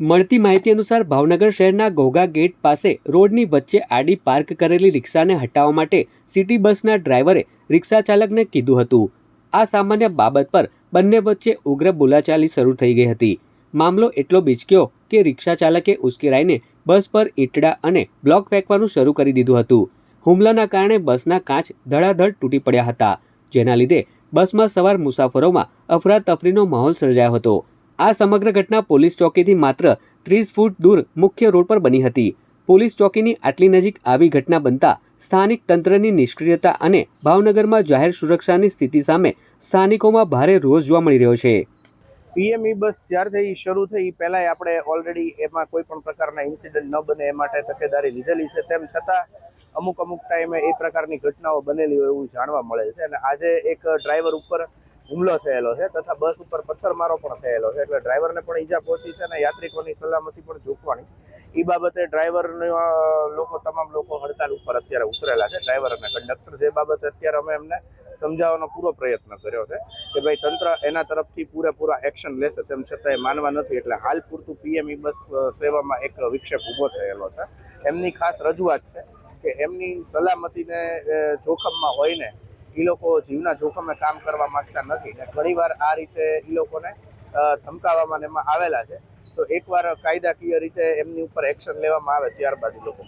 મળતી માહિતી અનુસાર ભાવનગર શહેરના ઘોઘા ગેટ પાસે રોડની વચ્ચે આડી પાર્ક કરેલી રિક્ષાને હટાવવા માટે સિટી બસના ડ્રાઈવરે રિક્ષા ચાલકને કીધું હતું। આ સામાન્ય બાબત પર બંને વચ્ચે ઉગ્ર બોલાચાલી શરૂ થઈ ગઈ હતી। મામલો એટલો બીચક્યો કે રિક્ષા ચાલકે ઉશ્કેરાઈને બસ પર ઈંટડા અને બ્લોક ફેંકવાનું શરૂ કરી દીધું હતું। હુમલાના કારણે બસના કાચ ધડાધડ તૂટી પડ્યા હતા, જેના લીધે બસમાં સવાર મુસાફરોમાં અફરાતફરીનો માહોલ સર્જાયો હતો। આ સમગ્ર ઘટના પોલીસ ચોકીથી માત્ર 30 ફૂટ દૂર મુખ્ય રોડ પર બની હતી। પોલીસ ચોકીની આટલી નજીક આવી ઘટના બનતા સ્થાનિક તંત્રની નિષ્ક્રિયતા અને ભાવનગરમાં જાહેર સુરક્ષાની સ્થિતિ સામે સ્થાનિકોમાં ભારે રોષ જોવા મળી રહ્યો છે। પીએમઈ બસ જ્યારથી શરૂ થઈ પહેલા આપણે ઓલરેડી એમાં કોઈ પણ પ્રકારના ઇન્સિડન્ટ ન બને એ માટે તકેદારી લીધેલી છે। તેમ છતાં અમુક ટાઈમે એ પ્રકારની ઘટનાઓ બનેલી હોય એવું જાણવા મળે છે અને આજે એક ડ્રાઈવર ઉપર હુમલો થયેલો છે તથા બસ ઉપર પથ્થરમારો પણ થયેલો છે, એટલે ડ્રાઈવરને પણ ઈજા પહોંચી છે અને યાત્રિકોની સલામતી પણ જોખવાણી। એ બાબતે તમામ લોકો હડતાલ ઉપર અત્યારે ઉતરેલા છે, ડ્રાઈવર અને કંડક્ટર। જે બાબતે અત્યારે અમે એમને સમજાવવાનો પૂરો પ્રયત્ન કર્યો છે કે ભાઈ તંત્ર એના તરફથી પૂરેપૂરા એક્શન લેશે, તેમ છતાં એ માનવા નથી। એટલે હાલ પૂરતું પીએમઈ બસ સેવામાં એક વિક્ષેપ ઊભો થયેલો છે। એમની ખાસ રજૂઆત છે કે એમની સલામતીને જોખમમાં હોઈને એ લોકો જીવના જોખમે કામ કરવા માંગતા નથી ને ઘણીવાર આ રીતે એ લોકોને ધમકાવવામાં એમાં આવેલા છે। તો એકવાર કાયદાકીય રીતે એમની ઉપર એક્શન લેવામાં આવે ત્યારબાદ એ લોકો